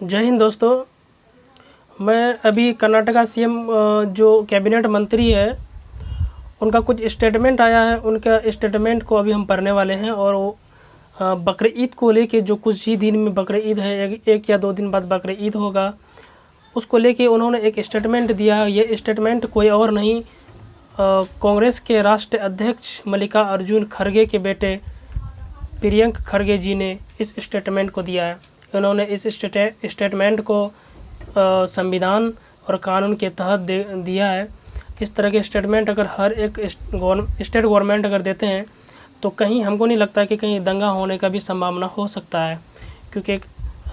जय हिंद दोस्तों। मैं अभी कर्नाटका सीएम जो कैबिनेट मंत्री है उनका कुछ स्टेटमेंट आया है। उनका स्टेटमेंट को अभी हम पढ़ने वाले हैं और वो बकरीद को लेके जो कुछ ही दिन में बकरीद है, एक या 2 दिन बाद बकरीद होगा, उसको लेके उन्होंने एक स्टेटमेंट दिया। ये स्टेटमेंट कोई और नहीं, कांग्रेस के राष्ट्रीय अध्यक्ष मल्लिकार्जुन खड़गे के बेटे प्रियंक खड़गे जी ने इस स्टेटमेंट को दिया है। उन्होंने इस स्टेटमेंट को संविधान और कानून के तहत दिया है। इस तरह के स्टेटमेंट अगर हर एक स्टेट गवर्नमेंट अगर देते हैं तो कहीं हमको नहीं लगता कि कहीं दंगा होने का भी संभावना हो सकता है, क्योंकि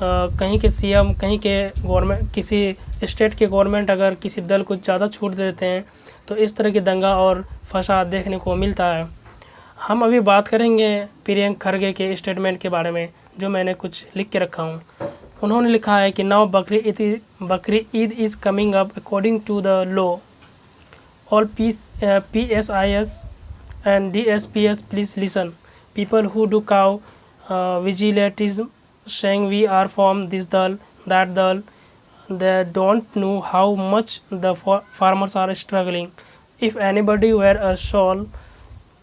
कहीं के सीएम, कहीं के गवर्नमेंट, किसी स्टेट के गवर्नमेंट अगर किसी दल को ज़्यादा छूट देते हैं तो इस तरह की दंगा और फसाद देखने को मिलता है। हम अभी बात करेंगे प्रियंक खड़गे के स्टेटमेंट के बारे में, जो मैंने कुछ लिख के रखा हूँ। उन्होंने लिखा है कि now Bakrid is coming up according to the law. All PSIS and DSPS please listen. People who do cow vigilantism, saying we are from this dal, that dal, they don't know how much the farmers are struggling. If anybody wear a shawl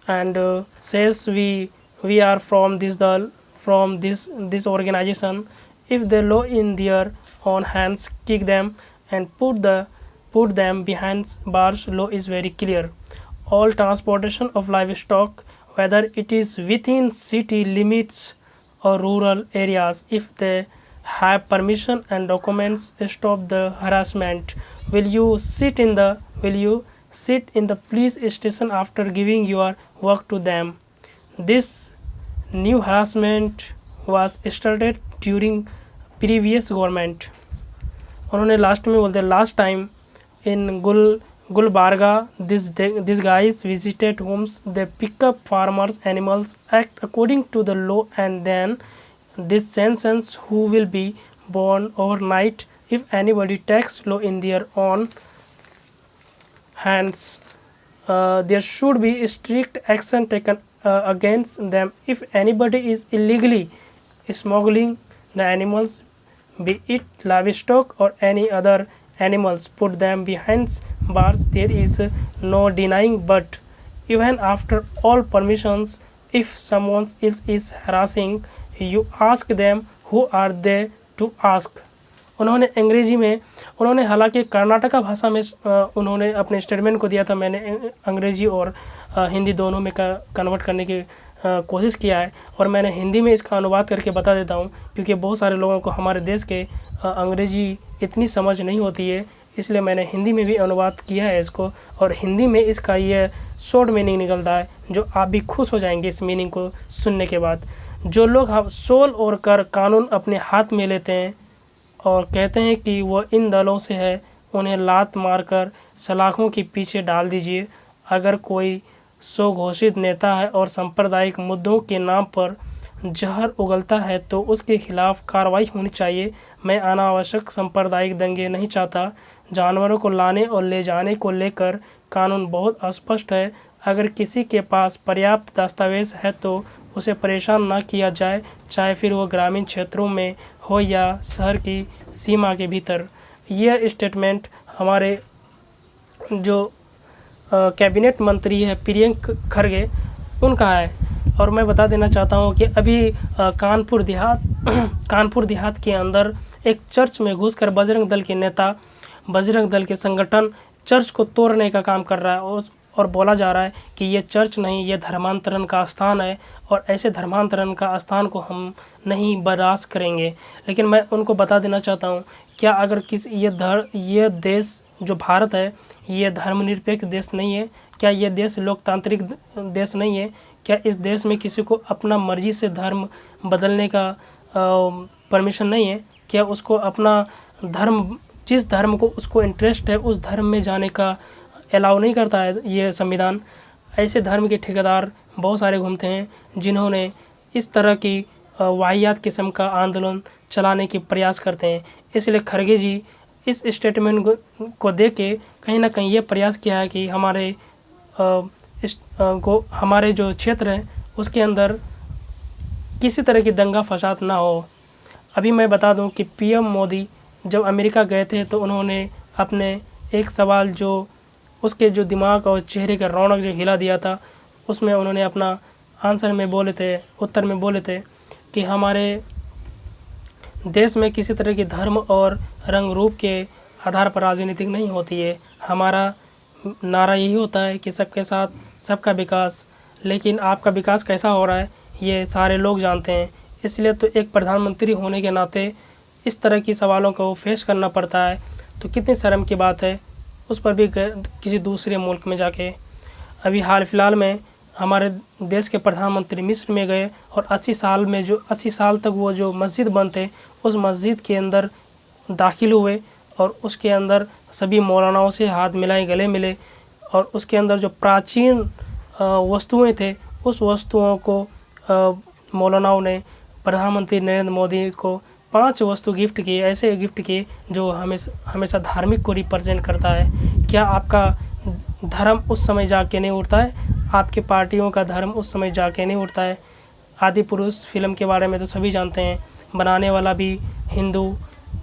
and says we are from this dal, from this organization, if they law in their own hands, kick them and put them behind bars. Law is very clear. All transportation of livestock, whether it is within city limits or rural areas, if they have permission and documents, stop the harassment. Will you sit in the police station after giving your work to them? This new harassment was started during previous government. उन्होंने last में बोलते last time in Gulbarga, these guys visited homes, they pick up farmers' animals, act according to the law, and then this sentence who will be born overnight if anybody takes law in their own hands. There should be strict action taken against them. If anybody is illegally smuggling the animals, be it livestock or any other animals, put them behind bars. There is no denying, but even after all permissions, if someone else is harassing, you ask them who are they to ask. उन्होंने अंग्रेजी में, उन्होंने हालांकि कर्नाटका भाषा में उन्होंने अपने statement को दिया था। मैंने अंग्रेजी और हिंदी दोनों में कन्वर्ट करने की कोशिश किया है और मैंने हिंदी में इसका अनुवाद करके बता देता हूँ, क्योंकि बहुत सारे लोगों को हमारे देश के अंग्रेजी इतनी समझ नहीं होती है, इसलिए मैंने हिंदी में भी अनुवाद किया है इसको। और हिंदी में इसका ये शॉर्ट मीनिंग निकलता है, जो आप भी खुश हो जाएंगे इस मीनिंग को सुनने के बाद। जो लोग सोल और कर कानून अपने हाथ में लेते हैं और कहते हैं कि वो इन दलों से है, उन्हें लात मारकर सलाखों के पीछे डाल दीजिए। अगर कोई स्वघोषित नेता है और सांप्रदायिक मुद्दों के नाम पर जहर उगलता है तो उसके खिलाफ कार्रवाई होनी चाहिए। मैं अनावश्यक सांप्रदायिक दंगे नहीं चाहता। जानवरों को लाने और ले जाने को लेकर कानून बहुत अस्पष्ट है। अगर किसी के पास पर्याप्त दस्तावेज है तो उसे परेशान ना किया जाए, चाहे फिर वो ग्रामीण क्षेत्रों में हो या शहर की सीमा के भीतर। यह स्टेटमेंट हमारे जो कैबिनेट मंत्री है प्रियंक खड़गे उनका है। और मैं बता देना चाहता हूँ कि अभी कानपुर देहात के अंदर एक चर्च में घुसकर बजरंग दल के नेता, बजरंग दल के संगठन चर्च को तोड़ने का काम कर रहा है और बोला जा रहा है कि ये चर्च नहीं, ये धर्मांतरण का स्थान है और ऐसे धर्मांतरण का स्थान को हम नहीं बर्दाश्त करेंगे। लेकिन मैं उनको बता देना चाहता हूँ, क्या अगर ये देश जो भारत है ये धर्मनिरपेक्ष देश नहीं है? क्या ये देश लोकतांत्रिक देश नहीं है? क्या इस देश में किसी को अपना मर्जी से धर्म बदलने का परमिशन नहीं है? क्या उसको अपना धर्म, जिस धर्म को उसको इंटरेस्ट है उस धर्म में जाने का अलाउ नहीं करता है ये संविधान? ऐसे धर्म के ठेकेदार बहुत सारे घूमते हैं जिन्होंने इस तरह की वाहियात किस्म का आंदोलन चलाने के प्रयास करते हैं। इसलिए खड़गे जी इस स्टेटमेंट को दे के कहीं ना कहीं ये प्रयास किया है कि हमारे जो क्षेत्र है उसके अंदर किसी तरह की दंगा फसाद ना हो। अभी मैं बता दूं कि पीएम मोदी जब अमेरिका गए थे तो उन्होंने अपने एक सवाल जो उसके जो दिमाग और चेहरे का रौनक जो हिला दिया था, उसमें उन्होंने अपना आंसर में बोले थे, उत्तर में बोले थे कि हमारे देश में किसी तरह की धर्म और रंग रूप के आधार पर राजनीति नहीं होती है। हमारा नारा यही होता है कि सबके साथ सबका विकास। लेकिन आपका विकास कैसा हो रहा है ये सारे लोग जानते हैं। इसलिए तो एक प्रधानमंत्री होने के नाते इस तरह की सवालों को फेस करना पड़ता है, तो कितनी शर्म की बात है, उस पर भी किसी दूसरे मुल्क में जाके। अभी हाल फिलहाल में हमारे देश के प्रधानमंत्री मिस्र में गए और 80 साल तक वो जो मस्जिद बंद थे, उस मस्जिद के अंदर दाखिल हुए और उसके अंदर सभी मौलानाओं से हाथ मिलाए, गले मिले और उसके अंदर जो प्राचीन वस्तुएं थे, उस वस्तुओं को मौलानाओं ने प्रधानमंत्री नरेंद्र मोदी को 5 वस्तु गिफ्ट किए, ऐसे गिफ्ट किए जो हमेशा धार्मिक को रिप्रेजेंट करता है। क्या आपका धर्म उस समय जाके नहीं उठता है? आपके पार्टियों का धर्म उस समय जाके नहीं उठता है? आदि पुरुष फिल्म के बारे में तो सभी जानते हैं, बनाने वाला भी हिंदू,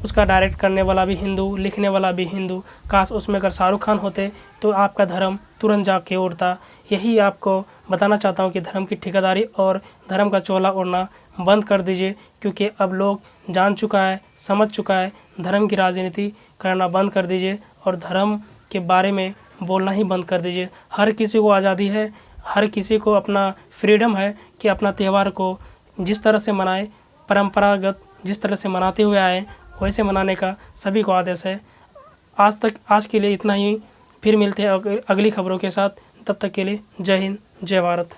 उसका डायरेक्ट करने वाला भी हिंदू, लिखने वाला भी हिंदू। काश उसमें अगर शाहरुख खान होते तो आपका धर्म तुरंत जाके उड़ता। यही आपको बताना चाहता हूँ कि धर्म की ठेकेदारी और धर्म का चोला ओढ़ना बंद कर दीजिए, क्योंकि अब लोग जान चुका है, समझ चुका है। धर्म की राजनीति करना बंद कर दीजिए और धर्म के बारे में बोलना ही बंद कर दीजिए। हर किसी को आज़ादी है, हर किसी को अपना फ्रीडम है कि अपना त्यौहार को जिस तरह से मनाए, परंपरागत जिस तरह से मनाते हुए आए वैसे मनाने का सभी को आदेश है। आज के लिए इतना ही। फिर मिलते हैं अगली खबरों के साथ। तब तक के लिए जय हिंद, जय भारत।